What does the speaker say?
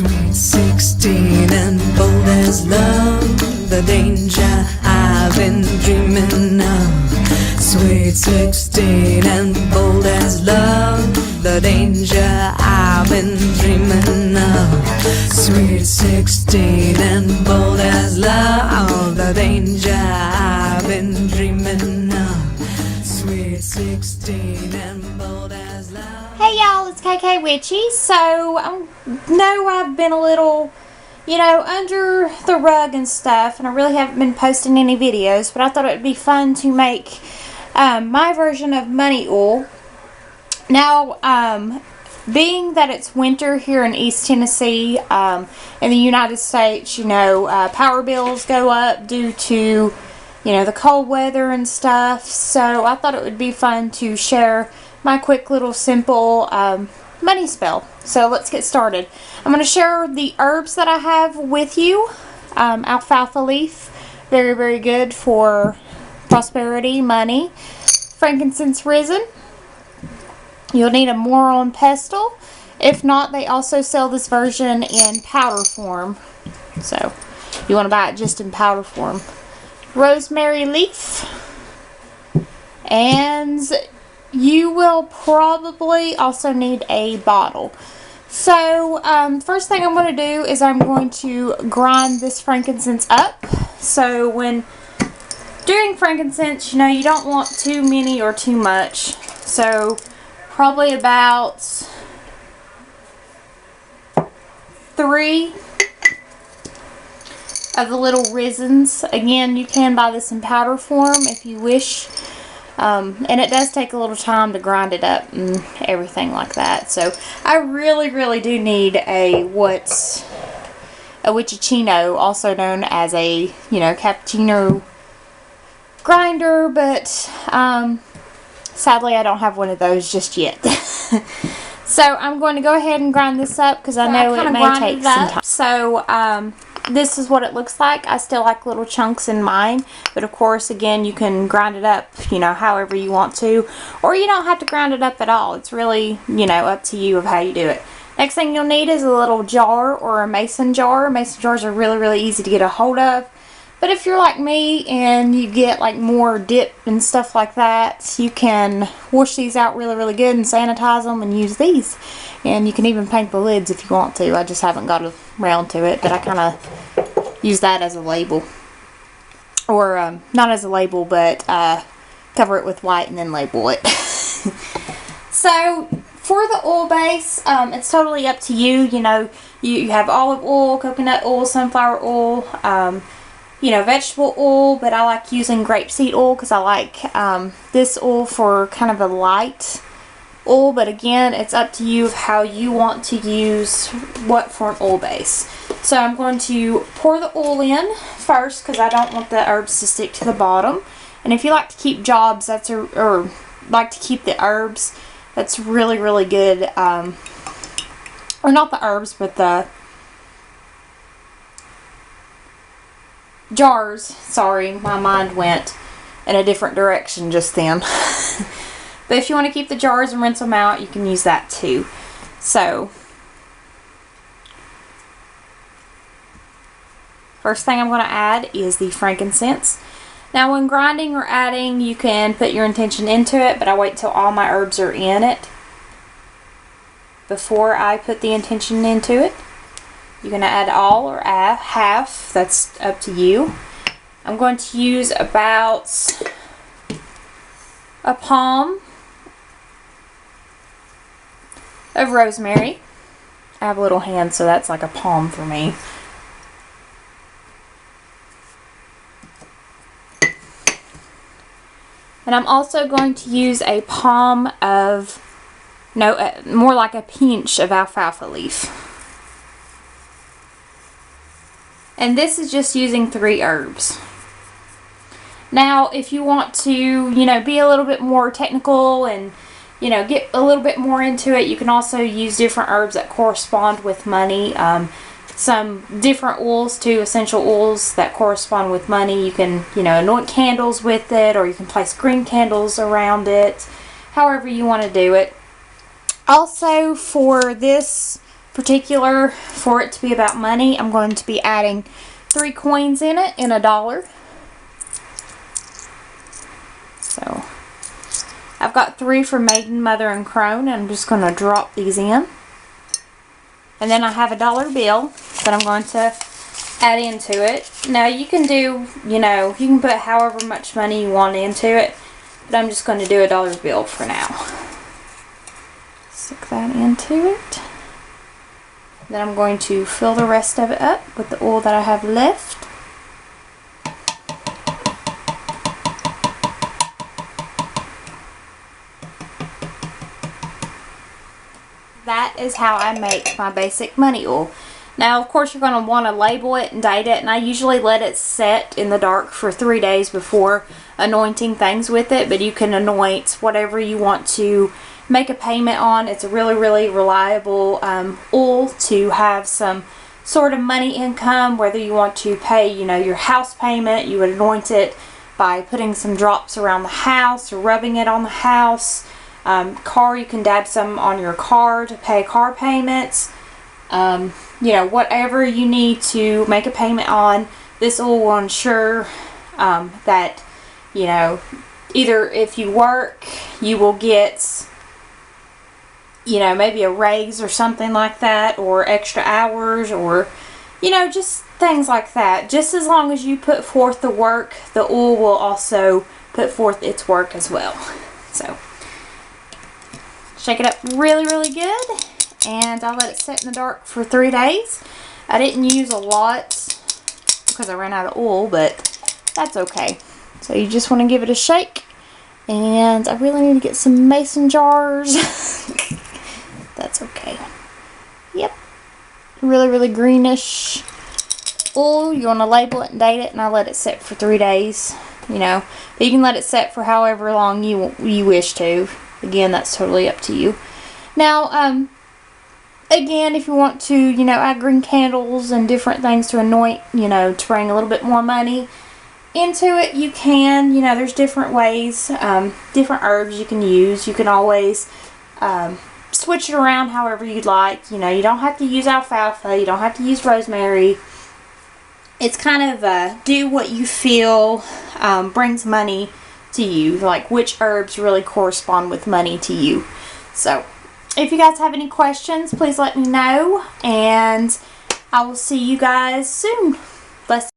Sweet 16 and bold as love, the danger I've been dreaming of. Sweet 16 and bold as love, the danger I've been dreaming of. Sweet 16 and bold as love, the danger I've been dreaming of. Sweet 16 and bold as love. Hey y'all, it's KK Witchy. So I know I've been a little, under the rug and stuff, and I really haven't been posting any videos, but I thought it would be fun to make my version of money oil. Now, being that it's winter here in East Tennessee, in the United States, power bills go up due to, the cold weather and stuff. So I thought it would be fun to share my quick little simple money spell. So let's get started. I'm going to share the herbs that I have with you. Alfalfa leaf, very, very good for prosperity, money. Frankincense resin. You'll need a moron pestle. If not, they also sell this version in powder form. So you want to buy it just in powder form. Rosemary leaf. And you will probably also need a bottle. So first thing I'm going to do is I'm going to grind this frankincense up. So when doing frankincense, you don't want too many or too much. So probably about 3 of the little resins. Again, you can buy this in powder form if you wish. And it does take a little time to grind it up and everything like that. So I really, really do need a Witchicino, also known as a, cappuccino grinder. But sadly, I don't have one of those just yet. So I'm going to go ahead and grind this up because I know it may take some time. So this is what it looks like. I still like little chunks in mine, but of course, again, you can grind it up, however you want to, or you don't have to grind it up at all. It's really, up to you of how you do it. Next thing you'll need is a little jar or a mason jar. Mason jars are really, really easy to get a hold of. But if you're like me and you get like more dip and stuff like that, you can wash these out really, really good and sanitize them and use these. And you can even paint the lids if you want to. I just haven't got around to it, but I kind of use that as a label. Or not as a label, but cover it with white and then label it. So for the oil base, it's totally up to you. You have olive oil, coconut oil, sunflower oil, vegetable oil, but I like using grapeseed oil because I like this oil for kind of a light oil. But again, it's up to you of how you want to use what for an oil base. So I'm going to pour the oil in first because I don't want the herbs to stick to the bottom. And if you like to keep jobs, or like to keep the herbs, that's really, really good. Or not the herbs, but the jars. Sorry, my mind went in a different direction just then. But if you want to keep the jars and rinse them out, you can use that too. So first thing I'm going to add is the frankincense. Now when grinding or adding, you can put your intention into it, but I wait till all my herbs are in it before I put the intention into it. You're going to add all or half. That's up to you. I'm going to use about a palm of rosemary. I have a little hand, so that's like a palm for me. And I'm also going to use a palm of, more like a pinch of alfalfa leaf. And this is just using 3 herbs. Now, if you want to, be a little bit more technical and, get a little bit more into it, you can also use different herbs that correspond with money. Some different oils too, essential oils that correspond with money. You can, anoint candles with it, or you can place green candles around it, however you want to do it. Also, for particular for it to be about money, I'm going to be adding 3 coins in it in $1. So I've got 3 for Maiden, Mother, and Crone, and I'm just going to drop these in. And then I have a $1 bill that I'm going to add into it. Now you can do, you can put however much money you want into it, but I'm just going to do a $1 bill for now. Stick that into it. Then I'm going to fill the rest of it up with the oil that I have left. That is how I make my basic money oil. Now, of course, you're going to want to label it and date it, and I usually let it set in the dark for 3 days before anointing things with it, but you can anoint whatever you want to make a payment on. It's a really, really reliable oil to have some sort of money income, whether you want to pay, your house payment. You would anoint it by putting some drops around the house or rubbing it on the house. Car, you can dab some on your car to pay car payments. Whatever you need to make a payment on, this oil will ensure that, either if you work, you will get, maybe a raise or something like that, or extra hours, or, just things like that. Just as long as you put forth the work, the oil will also put forth its work as well. So shake it up really, really good, and I'll let it sit in the dark for 3 days. I didn't use a lot because I ran out of oil, but that's okay. So you just want to give it a shake, and I really need to get some mason jars. That's okay. Yep. Really, really greenish oil. You want to label it and date it, and I let it sit for 3 days. But you can let it set for however long you wish to. Again, that's totally up to you. Now, again, if you want to, add green candles and different things to anoint, to bring a little bit more money into it, you can. There's different ways, different herbs you can use. You can always switch it around however you'd like. You don't have to use alfalfa. You don't have to use rosemary. It's kind of do what you feel brings money to you, like which herbs really correspond with money to you. So if you guys have any questions, please let me know, and I will see you guys soon. Bless